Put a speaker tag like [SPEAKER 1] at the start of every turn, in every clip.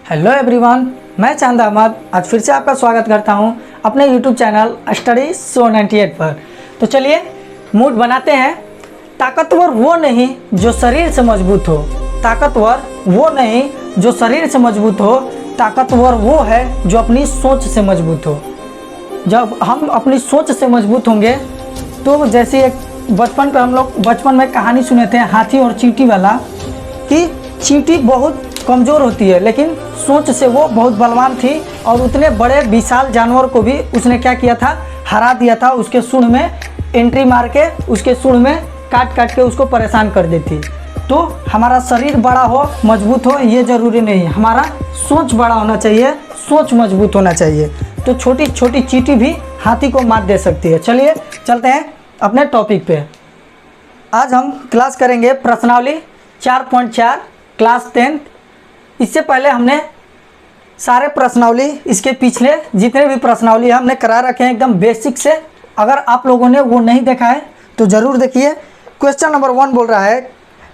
[SPEAKER 1] Hello everyone, मैं चांद अहमद आज फिर से आपका स्वागत करता हूं अपने यूट्यूब चैनल स्टडी शो 98 पर। तो चलिए मूड बनाते हैं। ताकतवर वो नहीं जो शरीर से मजबूत हो, ताकतवर वो नहीं जो शरीर से मजबूत हो, ताकतवर वो है जो अपनी सोच से मजबूत हो। जब हम अपनी सोच से मजबूत होंगे तो जैसे एक बचपन पर हम लोग बचपन में कहानी सुने थे हाथी और चींटी वाला, कि चींटी बहुत कमज़ोर होती है लेकिन सोच से वो बहुत बलवान थी और उतने बड़े विशाल जानवर को भी उसने क्या किया था, हरा दिया था। उसके सूंड में एंट्री मार के उसके सूंड में काट काट के उसको परेशान कर देती। तो हमारा शरीर बड़ा हो मजबूत हो ये ज़रूरी नहीं, हमारा सोच बड़ा होना चाहिए, सोच मजबूत होना चाहिए। तो छोटी छोटी चींटी भी हाथी को मात दे सकती है। चलिए चलते हैं अपने टॉपिक पे। आज हम क्लास करेंगे प्रश्नावली 4.4 क्लास 10। इससे पहले हमने सारे प्रश्नावली, इसके पिछले जितने भी प्रश्नावली हमने करा रखे हैं एकदम बेसिक से। अगर आप लोगों ने वो नहीं देखा है तो ज़रूर देखिए। क्वेश्चन नंबर 1 बोल रहा है,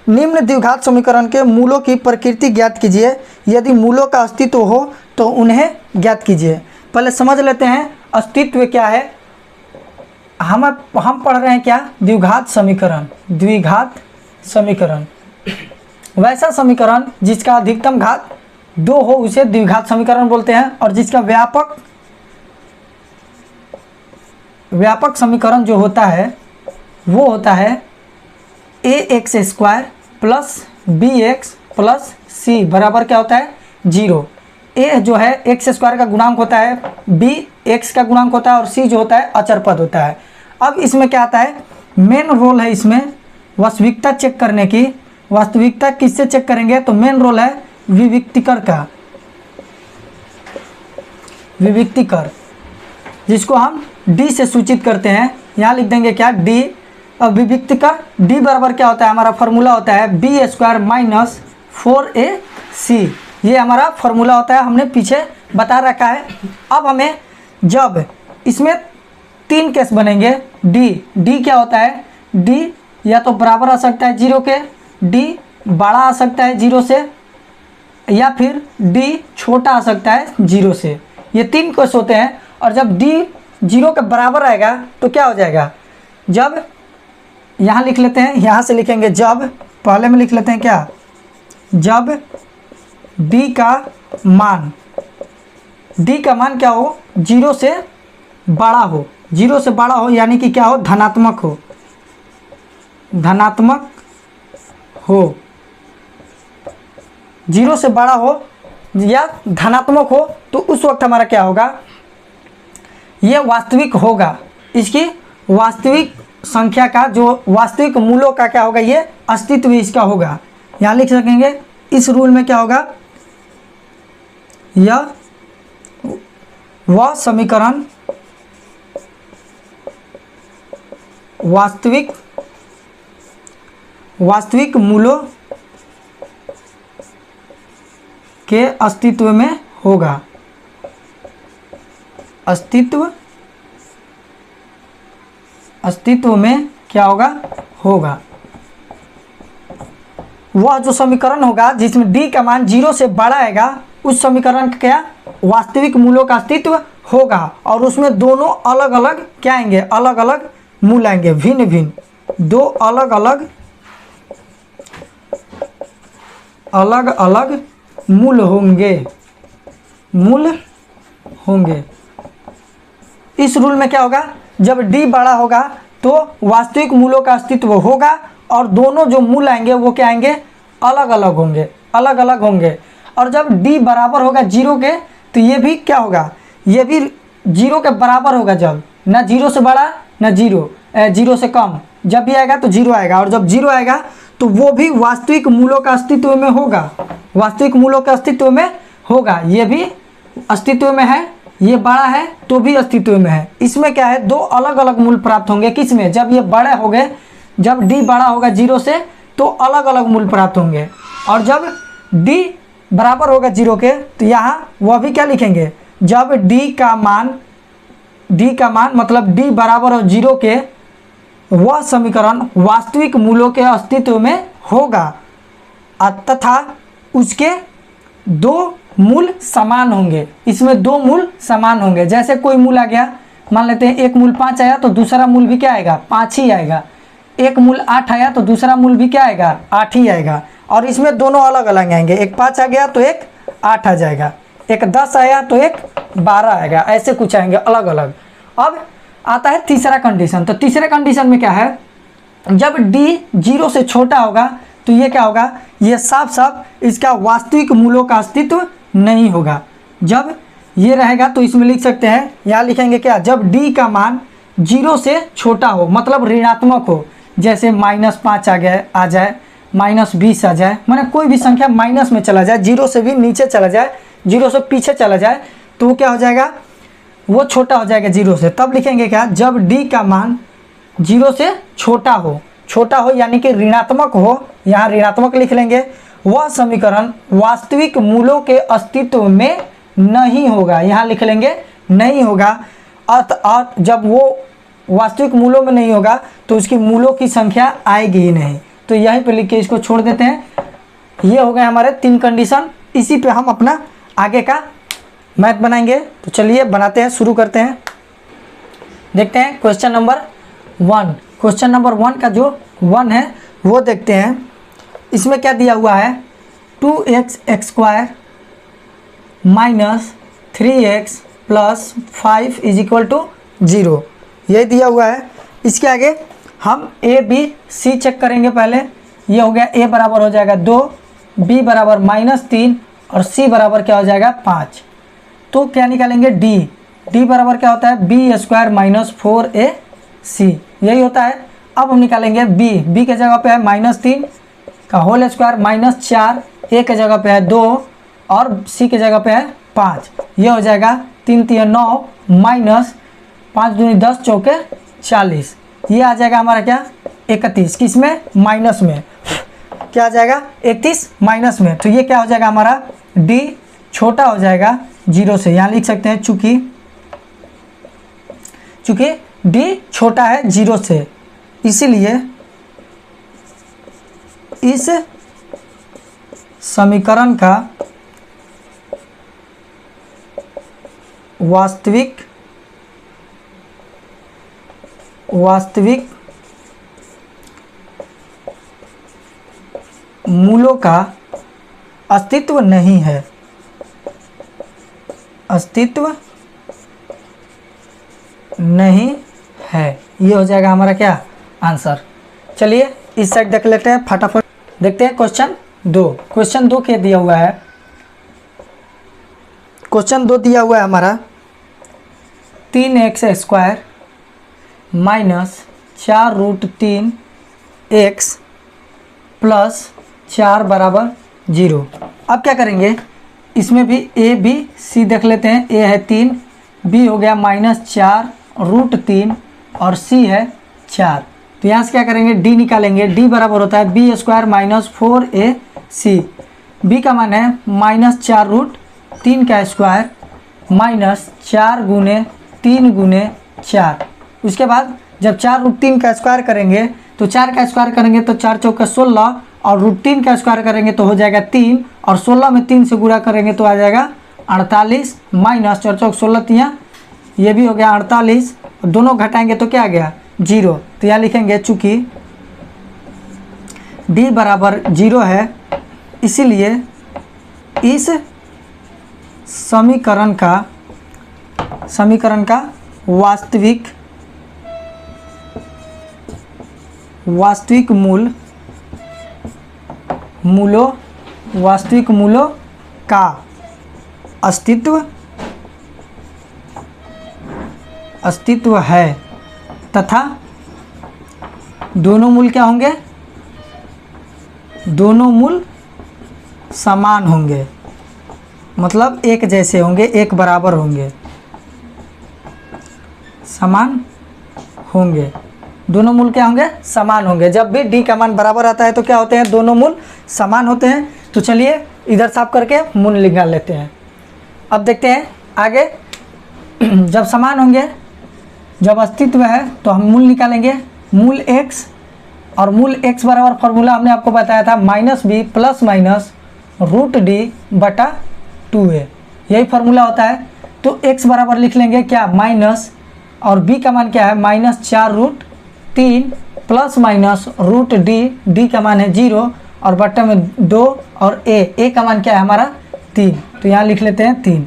[SPEAKER 1] निम्न द्विघात समीकरण के मूलों की प्रकृति ज्ञात कीजिए, यदि मूलों का अस्तित्व हो तो उन्हें ज्ञात कीजिए। पहले समझ लेते हैं अस्तित्व क्या है। हम पढ़ रहे हैं क्या, द्विघात समीकरण। द्विघात समीकरण वैसा समीकरण जिसका अधिकतम घात 2 हो उसे द्विघात समीकरण बोलते हैं, और जिसका व्यापक समीकरण जो होता है वो होता है ax² plus bx plus c बराबर क्या होता है 0। a जो है x² का गुणांक होता है, b x का गुणांक होता है और c जो होता है अचर पद होता है। अब इसमें क्या आता है, मेन रोल है इसमें वास्तविकता चेक करने की। वास्तविकता किससे चेक करेंगे, तो मेन रोल है विविक्तिकर का, विविक्तिकर, जिसको हम d से सूचित करते हैं। यहाँ लिख देंगे क्या, d। अब विविक्तिकर d बराबर क्या होता है, हमारा फॉर्मूला होता है b² माइनस 4ac। ये हमारा फॉर्मूला होता है, हमने पीछे बता रखा है। अब हमें जब इसमें 3 केस बनेंगे, d क्या होता है, d या तो बराबर आ सकता है 0 के, d बड़ा आ सकता है 0 से, या फिर d छोटा आ सकता है 0 से। ये 3 केस होते हैं। और जब d 0 के बराबर आएगा तो क्या हो जाएगा, जब यहाँ लिख लेते हैं, यहाँ से लिखेंगे जब, पहले में लिख लेते हैं क्या, जब d का मान क्या हो, 0 से बड़ा हो, 0 से बड़ा हो यानी कि क्या हो, धनात्मक हो, धनात्मक हो, 0 से बड़ा हो या धनात्मक हो, तो उस वक्त हमारा क्या होगा, ये वास्तविक होगा। इसकी वास्तविक संख्या का, जो वास्तविक मूलों का क्या होगा, ये अस्तित्व इसका होगा। यहाँ लिख सकेंगे इस रूल में क्या होगा, यह वह समीकरण वास्तविक मूलों के अस्तित्व में होगा। अस्तित्व में क्या होगा। वह जो समीकरण होगा जिसमें d का मान 0 से बड़ा आएगा, उस समीकरण का क्या, वास्तविक मूलों का अस्तित्व होगा। और उसमें दोनों अलग अलग क्या आएंगे, अलग अलग मूल आएंगे, भिन्न भिन्न, दो अलग अलग मूल होंगे। इस रूल में क्या होगा, जब d बड़ा होगा तो वास्तविक मूलों का अस्तित्व होगा और दोनों जो मूल आएंगे वो क्या आएंगे, अलग अलग होंगे। और जब d बराबर होगा 0 के तो ये भी क्या होगा, ये भी 0 के बराबर होगा। जब ना 0 से बड़ा ना 0 से कम, जब भी आएगा तो 0 आएगा। और जब 0 आएगा तो वो भी वास्तविक मूलों का अस्तित्व में होगा, वास्तविक मूलों के अस्तित्व में होगा। ये भी अस्तित्व में है, ये बड़ा है तो भी अस्तित्व में है। इसमें क्या है, दो अलग अलग मूल प्राप्त होंगे। किसमें, जब ये बड़े हो गए, जब d बड़ा होगा 0 से तो अलग अलग मूल प्राप्त होंगे। और जब d बराबर होगा 0 के तो यहाँ वह भी क्या लिखेंगे, जब d का मान मतलब d बराबर हो 0 के, वह समीकरण वास्तविक मूलों के अस्तित्व में होगा तथा उसके दो मूल समान होंगे, इसमें दो मूल समान होंगे। जैसे कोई मूल आ गया, मान लेते हैं एक मूल 5 आया तो दूसरा मूल भी क्या आएगा, 5 ही आएगा। एक मूल 8 आया तो दूसरा मूल भी क्या आएगा, 8 ही आएगा। और इसमें दोनों अलग अलग आएंगे, एक 5 आ गया तो एक 8 आ जाएगा, एक 10 आया तो एक 12 आएगा, ऐसे कुछ आएंगे अलग अलग। अब आता है तीसरा कंडीशन। तो तीसरे कंडीशन में क्या है, जब d 0 से छोटा होगा तो ये क्या होगा, ये साफ साफ इसका वास्तविक मूलों का अस्तित्व नहीं होगा। जब ये रहेगा तो इसमें लिख सकते हैं, यहाँ लिखेंगे क्या, जब d का मान 0 से छोटा हो, मतलब ऋणात्मक हो, जैसे -5 आ जाए, -20 आ जाए, माने कोई भी संख्या माइनस में चला जाए, 0 से भी नीचे चला जाए, 0 से पीछे चला जाए, तो वो क्या हो जाएगा, वो छोटा हो जाएगा 0 से। तब लिखेंगे क्या, जब d का मान 0 से छोटा हो यानी कि ऋणात्मक हो, यहाँ ऋणात्मक लिख लेंगे, वह समीकरण वास्तविक मूलों के अस्तित्व में नहीं होगा, यहाँ लिख लेंगे नहीं होगा। अर्थ जब वो वास्तविक मूलों में नहीं होगा तो उसकी मूलों की संख्या आएगी ही नहीं। तो यहीं पे लिख के इसको छोड़ देते हैं। ये हो गए हमारे 3 कंडीशन। इसी पे हम अपना आगे का मैथ बनाएंगे। तो चलिए बनाते हैं, शुरू करते हैं। देखते हैं क्वेश्चन नंबर 1। क्वेश्चन नंबर 1 का जो 1 है वो देखते हैं। इसमें क्या दिया हुआ है, 2x² - 3x + 5 = 0, ये दिया हुआ है। इसके आगे हम a b c चेक करेंगे पहले। ये हो गया, a बराबर हो जाएगा 2, b बराबर -3 और c बराबर क्या हो जाएगा 5। तो क्या निकालेंगे, d बराबर क्या होता है, b² - 4ac, यही होता है। अब हम निकालेंगे b के जगह पे है -3 का होल स्क्वायर -4, a के जगह पे है 2 और c के जगह पे है 5। ये हो जाएगा 3 × 9 -5 दूनी 10 चौके 40। ये आ जाएगा हमारा क्या, 31, किस में, माइनस में, क्या आ जाएगा 31 माइनस में। तो ये क्या हो जाएगा हमारा, d छोटा हो जाएगा 0 से। यहाँ लिख सकते हैं चूँकि d छोटा है 0 से, इसीलिए इस समीकरण का वास्तविक मूलों का अस्तित्व नहीं है, ये हो जाएगा हमारा क्या, आंसर। चलिए इस साइड देख लेते हैं, फटाफट देखते हैं क्वेश्चन 2। क्वेश्चन 2 क्या दिया हुआ है, क्वेश्चन 2 दिया हुआ है हमारा 3x² - 4√3x + 4 = 0। अब क्या करेंगे, इसमें भी a b c देख लेते हैं। a है 3, b हो गया -4√3 और c है 4। तो यहाँ से क्या करेंगे, d निकालेंगे। d बराबर होता है b² - 4ac। b का मान है -4√3 का स्क्वायर -4 × 3 × 4। उसके बाद जब 4√3 का स्क्वायर करेंगे तो 4 का स्क्वायर करेंगे तो 4 चौके 16 और √3 का स्क्वायर करेंगे तो हो जाएगा 3 और 16 में 3 से गुणा करेंगे तो आ जाएगा 48 माइनस 4 चौक 16 तियाँ, ये भी हो गया 48, और दोनों घटाएंगे तो क्या आ गया 0। तो यहाँ लिखेंगे चूँकि d बराबर 0 है, इसीलिए इस समीकरण का वास्तविक मूलों का अस्तित्व है तथा दोनों मूल क्या होंगे, दोनों मूल समान होंगे, मतलब एक जैसे होंगे, एक बराबर होंगे, समान होंगे। दोनों मूल क्या होंगे, समान होंगे। जब भी d का मान बराबर आता है तो क्या होते हैं, दोनों मूल समान होते हैं। तो चलिए इधर साफ करके मूल निकाल लेते हैं। अब देखते हैं आगे, जब समान होंगे, जब अस्तित्व है तो हम मूल निकालेंगे। मूल x, और मूल x बराबर फॉर्मूला हमने आपको बताया था -b ± √d/2। 2a, यही फार्मूला होता है। तो x बराबर लिख लेंगे क्या, माइनस, और b का मान क्या है, -4√3 प्लस माइनस रूट d का मान है 0 और बट्टे में 2 और a का मान क्या है हमारा 3, तो यहाँ लिख लेते हैं 3।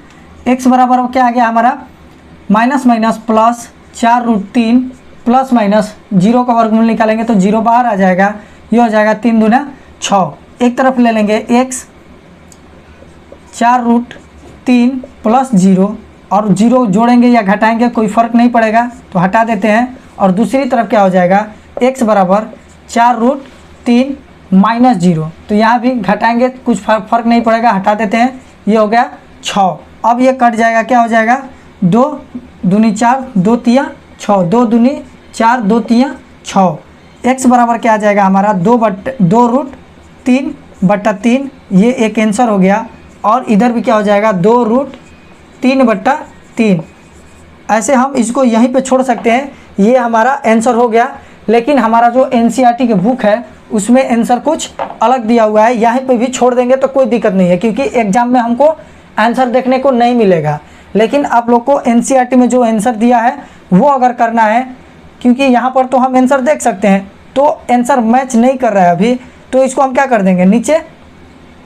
[SPEAKER 1] x बराबर क्या आ गया हमारा, minus minus plus 4√3 plus minus 0 का वर्गमूल निकालेंगे तो 0 बाहर आ जाएगा, ये हो जाएगा 3 दूना 6। एक तरफ ले लेंगे x 4√3 प्लस 0 और 0 जोड़ेंगे या घटाएंगे कोई फ़र्क नहीं पड़ेगा तो हटा देते हैं, और दूसरी तरफ क्या हो जाएगा, x बराबर 4√3 माइनस 0, तो यहाँ भी घटाएंगे कुछ फ़र्क नहीं पड़ेगा, हटा देते हैं, ये हो गया 6। अब ये कट जाएगा, क्या हो जाएगा, 2 दूनी 4 2 तिया 6, 2 दूनी 4 2 तिया 6। x बराबर क्या आ जाएगा हमारा 2√3/3, ये एक आंसर हो गया। और इधर भी क्या हो जाएगा 2√3/3। ऐसे हम इसको यहीं पे छोड़ सकते हैं, ये हमारा आंसर हो गया। लेकिन हमारा जो NCERT की बुक है उसमें आंसर कुछ अलग दिया हुआ है, यहाँ पे भी छोड़ देंगे तो कोई दिक्कत नहीं है, क्योंकि एग्जाम में हमको आंसर देखने को नहीं मिलेगा। लेकिन आप लोग को NCERT में जो आंसर दिया है वो अगर करना है, क्योंकि यहाँ पर तो हम आंसर देख सकते हैं तो आंसर मैच नहीं कर रहा है अभी, तो इसको हम क्या कर देंगे, नीचे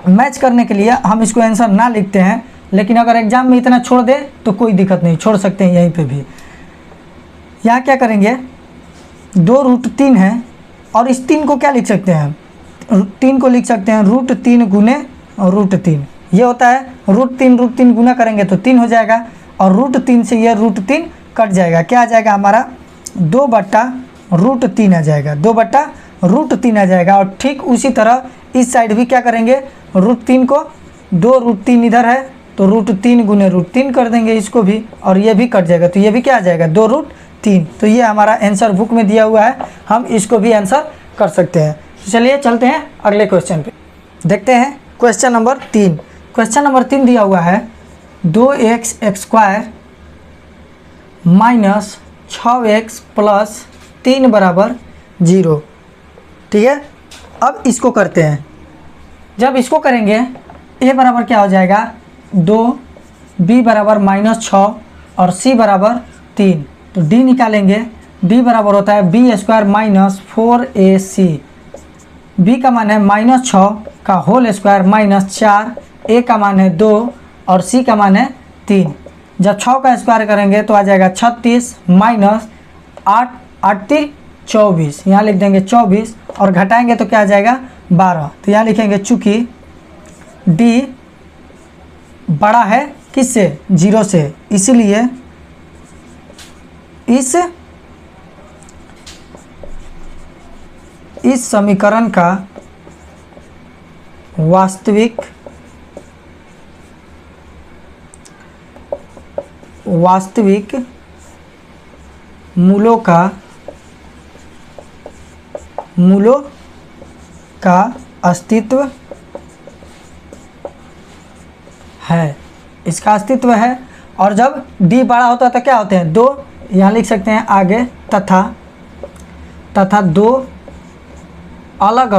[SPEAKER 1] मैच करने के लिए हम इसको आंसर ना लिखते हैं। लेकिन अगर एग्जाम में इतना छोड़ दे तो कोई दिक्कत नहीं, छोड़ सकते हैं यहीं पे भी। यहाँ क्या करेंगे, 2√3 है और इस 3 को क्या लिख सकते हैं, 3 को लिख सकते हैं √3 गुने √3, ये होता है √3 गुना करेंगे तो 3 हो जाएगा, और √3 से ये √3 कट जाएगा, क्या आ जाएगा हमारा 2/√3 आ जाएगा, 2/√3 आ जाएगा। और ठीक उसी तरह इस साइड भी क्या करेंगे, √3 को 2√3 इधर है तो √3 गुने √3 कर देंगे इसको भी, और ये भी कट जाएगा, तो ये भी क्या आ जाएगा 2√3। तो ये हमारा आंसर बुक में दिया हुआ है, हम इसको भी आंसर कर सकते हैं। तो चलिए चलते हैं अगले क्वेश्चन पे, देखते हैं क्वेश्चन नंबर 3। क्वेश्चन नंबर 3 दिया हुआ है 2x² माइनस 6x प्लस 3 बराबर 0। ठीक है, अब इसको करते हैं। जब इसको करेंगे a बराबर क्या हो जाएगा 2, b बराबर -6 और c बराबर 3, तो d निकालेंगे। d बराबर होता है b² माइनस 4ac, b का मान है -6 का होल स्क्वायर माइनस 4, a का मान है 2 और c का मान है 3। जब 6 का स्क्वायर करेंगे तो आ जाएगा 36 माइनस 8 8 24, यहाँ लिख देंगे 24 और घटाएंगे तो क्या आ जाएगा 12। तो यहाँ लिखेंगे चूँकि d बड़ा है किससे, 0 से, इसीलिए इस समीकरण का वास्तविक मूलों का अस्तित्व है, इसका अस्तित्व है। और जब d बड़ा होता है तो क्या होते हैं 2, यहाँ लिख सकते हैं आगे, तथा 2 अलग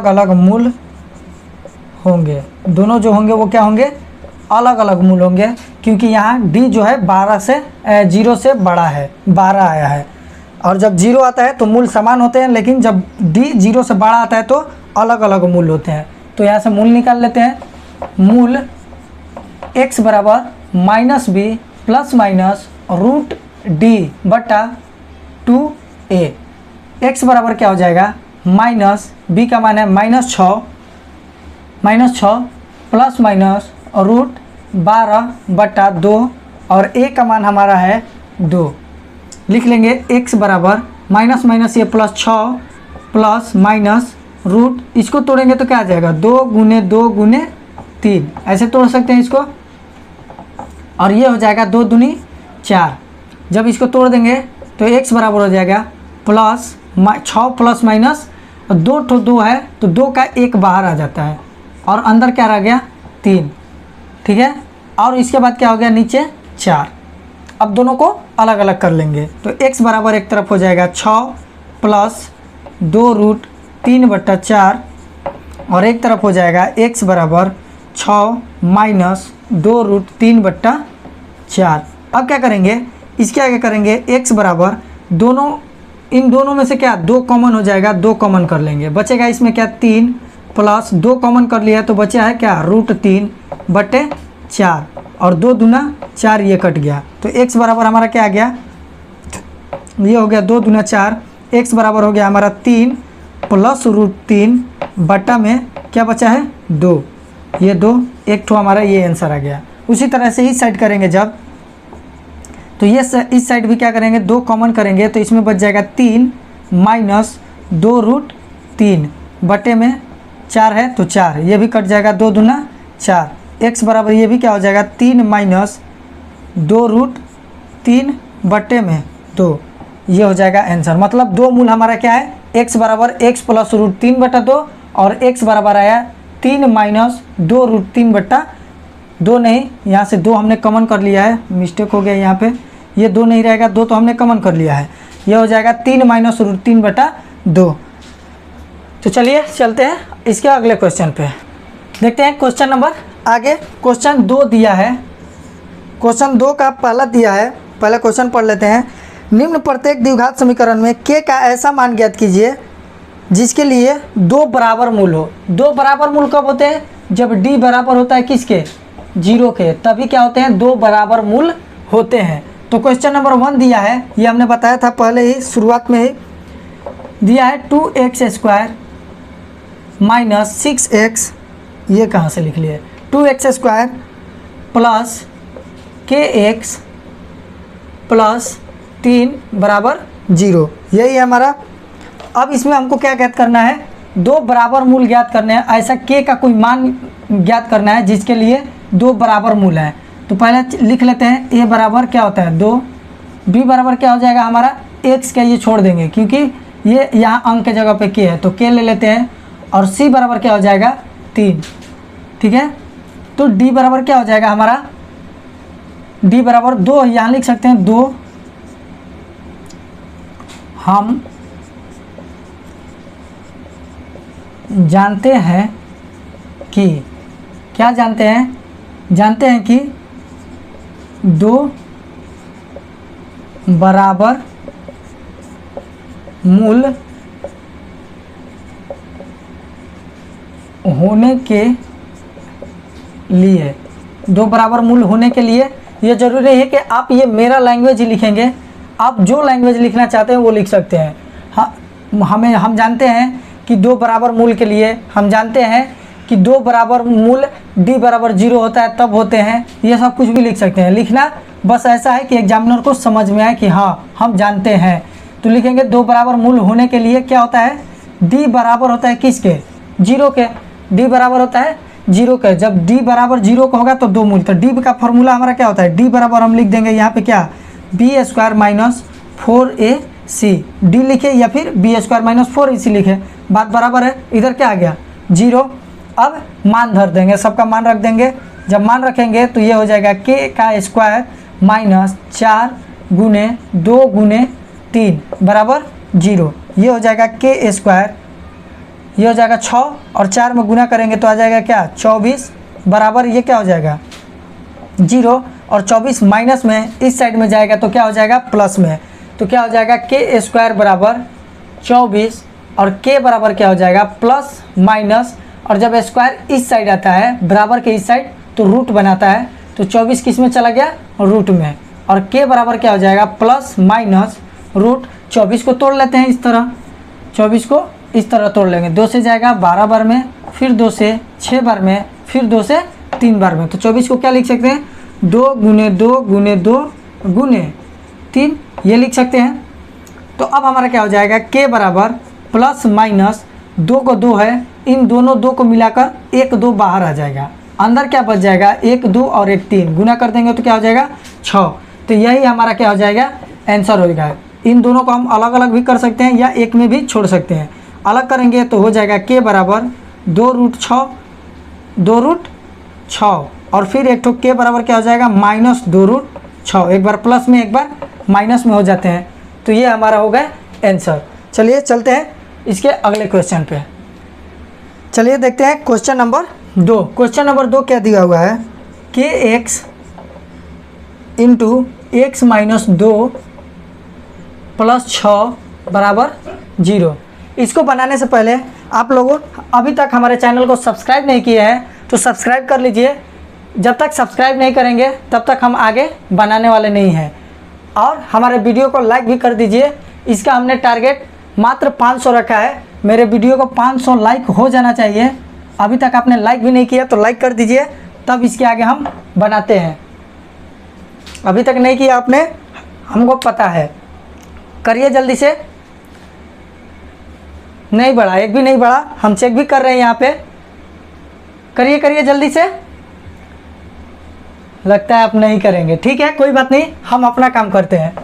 [SPEAKER 1] अलग मूल होंगे। दोनों जो होंगे वो क्या होंगे, अलग अलग मूल होंगे, क्योंकि यहाँ d जो है 0 से बड़ा है, 12 आया है। और जब 0 आता है तो मूल समान होते हैं, लेकिन जब d 0 से बड़ा आता है तो अलग अलग मूल होते हैं। तो यहाँ से मूल निकाल लेते हैं। मूल x बराबर -b plus minus √d/2a। x बराबर क्या हो जाएगा, b का मान है -6 प्लस माइनस √12/2 और a का मान हमारा है 2। लिख लेंगे x बराबर माइनस ये +6 प्लस माइनस रूट, इसको तोड़ेंगे तो क्या आ जाएगा 2 गुने 2 गुने 3, ऐसे तोड़ सकते हैं इसको, और ये हो जाएगा 2 दूनी 4। जब इसको तोड़ देंगे तो x बराबर हो जाएगा +6 प्लस माइनस 2 है तो 2 का 1 बाहर आ जाता है और अंदर क्या रह गया 3। ठीक है, और इसके बाद क्या हो गया नीचे 4। अब दोनों को अलग अलग कर लेंगे तो x बराबर एक तरफ हो जाएगा 6 प्लस 2 3/4 और एक तरफ हो जाएगा x बराबर 6 माइनस 2√3/4। अब क्या करेंगे, इसके आगे करेंगे x बराबर इन दोनों में से क्या 2 कॉमन हो जाएगा, 2 कॉमन कर लेंगे, बचेगा इसमें क्या 3 प्लस 2 कॉमन कर लिया तो बचा है क्या √3/4 और 2 दूना 4, ये कट गया तो x बराबर हमारा क्या आ गया, ये हो गया 2 दूना 4, x बराबर हो गया हमारा 3 प्लस √3 बटा में क्या बचा है 2, ये 2 एक ठो हमारा ये आंसर आ गया। उसी तरह से इस साइड करेंगे जब तो ये इस साइड भी क्या करेंगे 2 कॉमन करेंगे तो इसमें बच जाएगा 3 माइनस 2√3 बटे में 4 है तो 4, ये भी कट जाएगा 2 दूना 4, x बराबर ये भी क्या हो जाएगा 3 माइनस 2√3 बटे में 2, ये हो जाएगा आंसर। मतलब 2 मूल हमारा क्या है, x बराबर x प्लस √3/2 और x बराबर आया 3 माइनस 2√3/2 नहीं, यहाँ से 2 हमने कॉमन कर लिया है, मिस्टेक हो गया यहाँ पे, ये 2 नहीं रहेगा, 2 तो हमने कॉमन कर लिया है, ये हो जाएगा 3 माइनस √3/2। तो चलिए चलते हैं इसके अगले क्वेश्चन पे, देखते हैं क्वेश्चन नंबर आगे। क्वेश्चन 2 दिया है, क्वेश्चन 2 का पहला दिया है, पहले क्वेश्चन पढ़ लेते हैं। निम्न प्रत्येक द्विघात समीकरण में k का ऐसा मान ज्ञात कीजिए जिसके लिए 2 बराबर मूल हो। 2 बराबर मूल कब होते हैं, जब d बराबर होता है किसके 0 के, तभी क्या होते हैं 2 बराबर मूल होते हैं। तो क्वेश्चन नंबर 1 दिया है, ये हमने बताया था पहले ही शुरुआत में ही, दिया है 2x² माइनस 6x, ये कहाँ से लिख लिए 2x² प्लस kx प्लस 3 बराबर 0, यही है हमारा। अब इसमें हमको क्या ज्ञात करना है, 2 बराबर मूल ज्ञात करने हैं, ऐसा k का कोई मान ज्ञात करना है जिसके लिए 2 बराबर मूल है। तो पहले लिख लेते हैं, a बराबर क्या होता है 2, b बराबर क्या हो जाएगा हमारा x का ये छोड़ देंगे क्योंकि ये यहाँ अंक के जगह पे k है तो k ले लेते हैं, और c बराबर क्या हो जाएगा 3, ठीक है। तो d बराबर क्या हो जाएगा हमारा, d बराबर 2, यहाँ लिख सकते हैं 2, हम जानते हैं कि क्या जानते हैं, जानते हैं कि 2 बराबर मूल होने के लिए, 2 बराबर मूल होने के लिए ये ज़रूरी है कि आप ये मेरा लैंग्वेज ही लिखेंगे, आप जो लैंग्वेज लिखना चाहते हैं वो लिख सकते हैं। हाँ, हम जानते हैं कि 2 बराबर मूल के लिए हम जानते हैं कि 2 बराबर मूल d बराबर 0 होता है तब होते हैं, ये सब कुछ भी लिख सकते हैं। लिखना बस ऐसा है कि एग्जामिनर को समझ में आए कि हाँ हम जानते हैं, तो लिखेंगे 2 बराबर मूल होने के लिए क्या होता है, d बराबर होता है किसके 0 के, d बराबर होता है 0 के, जब d बराबर 0 का होगा तो 2 मूल, तो d का फॉर्मूला हमारा क्या होता है, d बराबर हम लिख देंगे यहाँ पे क्या b² माइनस 4ac, d लिखे या फिर b² माइनस 4ac लिखे, बात बराबर है। इधर क्या आ गया 0, अब मान धर देंगे, सबका मान रख देंगे, जब मान रखेंगे तो ये हो जाएगा k का स्क्वायर माइनस 4 गुने 2 गुने 3 बराबर 0, ये हो जाएगा k², ये हो जाएगा 6 और 4 में गुना करेंगे तो आ जाएगा क्या 24 बराबर, ये क्या हो जाएगा 0 और 24 माइनस में इस साइड में जाएगा तो क्या हो जाएगा प्लस में, तो क्या हो जाएगा k² बराबर 24 और k बराबर क्या हो जाएगा प्लस माइनस, और जब स्क्वायर इस साइड आता है बराबर के इस साइड तो रूट बनाता है, तो 24 किस में चला गया रूट में, और k बराबर क्या हो जाएगा प्लस माइनस रूट। 24 को तोड़ लेते हैं इस तरह, 24 को इस तरह तोड़ लेंगे, 2 से जाएगा 12 बार में, फिर 2 से 6 बार में, फिर 2 से 3 बार में, तो 24 को क्या लिख सकते हैं 2 गुने 2 गुने 2 गुने 3, ये लिख सकते हैं। तो अब हमारा क्या हो जाएगा k बराबर प्लस माइनस 2 को 2 है, इन दोनों 2 को मिलाकर 1 2 बाहर आ जाएगा, अंदर क्या बच जाएगा 1 2 और 1 3, गुना कर देंगे तो क्या हो जाएगा 6, तो यही हमारा क्या हो जाएगा आंसर हो जाएगा। इन दोनों को हम अलग अलग भी कर सकते हैं या एक में भी छोड़ सकते हैं, अलग करेंगे तो हो जाएगा k बराबर 2√6 और फिर एक ठो k बराबर क्या हो जाएगा माइनस 2√6, एक बार प्लस में एक बार माइनस में हो जाते हैं, तो ये हमारा हो गया आंसर। चलिए चलते हैं इसके अगले क्वेश्चन पे। चलिए देखते हैं क्वेश्चन नंबर 2। क्वेश्चन नंबर 2 क्या दिया हुआ है, के x into x minus 2 plus 6 बराबर 0। इसको बनाने से पहले आप लोगों अभी तक हमारे चैनल को सब्सक्राइब नहीं किए हैं तो सब्सक्राइब कर लीजिए। जब तक सब्सक्राइब नहीं करेंगे तब तक हम आगे बनाने वाले नहीं हैं। और हमारे वीडियो को लाइक भी कर दीजिए। इसका हमने टारगेट मात्र 500 रखा है। मेरे वीडियो को 500 लाइक हो जाना चाहिए। अभी तक आपने लाइक भी नहीं किया तो लाइक कर दीजिए, तब इसके आगे हम बनाते हैं। अभी तक नहीं किया आपने, हमको पता है, करिए जल्दी से। नहीं बढ़ा, एक भी नहीं बढ़ा, हम चेक भी कर रहे हैं यहाँ पे। करिए करिए जल्दी से। लगता है आप नहीं करेंगे, ठीक है कोई बात नहीं, हम अपना काम करते हैं।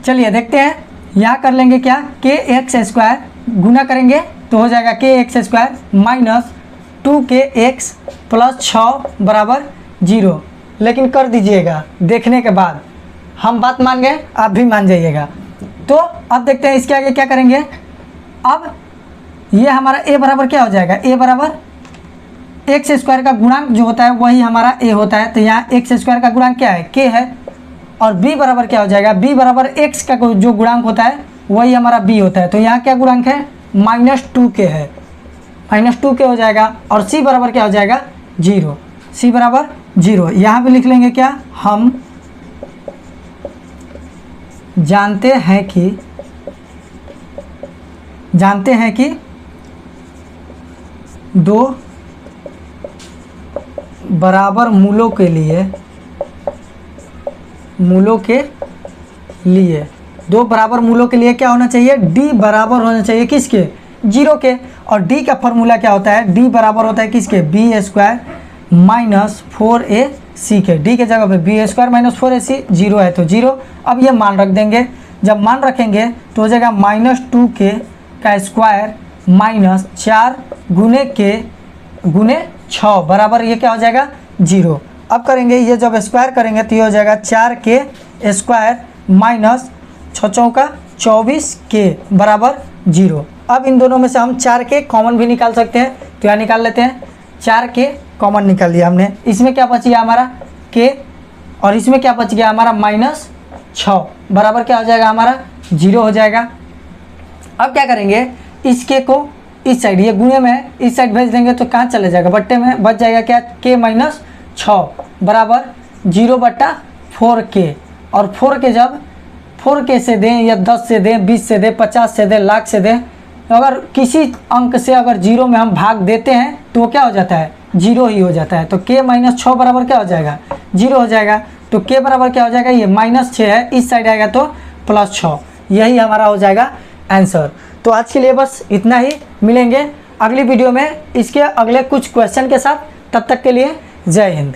[SPEAKER 1] चलिए देखते हैं, यहाँ कर लेंगे क्या, के एक्स स्क्वायर गुना करेंगे तो हो जाएगा के x square minus 2 x plus 6 बराबर 0। लेकिन कर दीजिएगा देखने के बाद, हम बात मान गए आप भी मान जाइएगा। तो अब देखते हैं इसके आगे क्या करेंगे। अब ये हमारा a बराबर क्या हो जाएगा, a बराबर एक्स स्क्वायर का गुणांक जो होता है वही हमारा a होता है। तो यहाँ एक्स स्क्वायर का गुणांक क्या है, k है। और b बराबर क्या हो जाएगा, b बराबर x का जो गुणांक होता है वही हमारा b होता है। तो यहाँ क्या गुणांक है, -2k है, -2k हो जाएगा। और c बराबर क्या हो जाएगा, 0, c बराबर 0। यहाँ पे लिख लेंगे क्या, हम जानते हैं कि दो बराबर मूलों के लिए दो बराबर मूलों के लिए क्या होना चाहिए, d बराबर होना चाहिए किसके, 0 के। और d का फॉर्मूला क्या होता है, d बराबर होता है किसके, b स्क्वायर माइनस 4ac के। d के जगह पे b स्क्वायर माइनस 4ac 0 है तो 0। अब ये मान रख देंगे, जब मान रखेंगे तो हो जाएगा -2k का स्क्वायर माइनस 4 गुने 6 बराबर ये क्या हो जाएगा, 0। अब करेंगे ये जब स्क्वायर करेंगे तो ये हो जाएगा 4k स्क्वायर माइनस 6 का 24k बराबर 0। अब इन दोनों में से हम 4k कॉमन भी निकाल सकते हैं, तो यहाँ निकाल लेते हैं। 4k कॉमन निकाल लिया हमने। इसमें क्या बच गया हमारा k, और इसमें क्या बच गया हमारा -6 बराबर क्या हो जाएगा हमारा 0 हो जाएगा। अब क्या करेंगे, इस k को इस साइड, ये गुणे में है, इस साइड भेज देंगे तो कहाँ चले जाएगा, बट्टे में बच जाएगा क्या, k - 6 बराबर 0/4k। और 4 के जब 4k से दें या 10 से दें, 20 से दें, 50 से दें, लाख से दें, अगर किसी अंक से अगर 0 में हम भाग देते हैं तो वो क्या हो जाता है, 0 ही हो जाता है। तो k - 6 बराबर क्या हो जाएगा, 0 हो जाएगा। तो k बराबर क्या हो जाएगा, ये -6 है, इस साइड आएगा तो +6। यही हमारा हो जाएगा आंसर। तो आज के लिए बस इतना ही, मिलेंगे अगली वीडियो में इसके अगले कुछ क्वेश्चन के साथ। तब तक के लिए जय हिंद।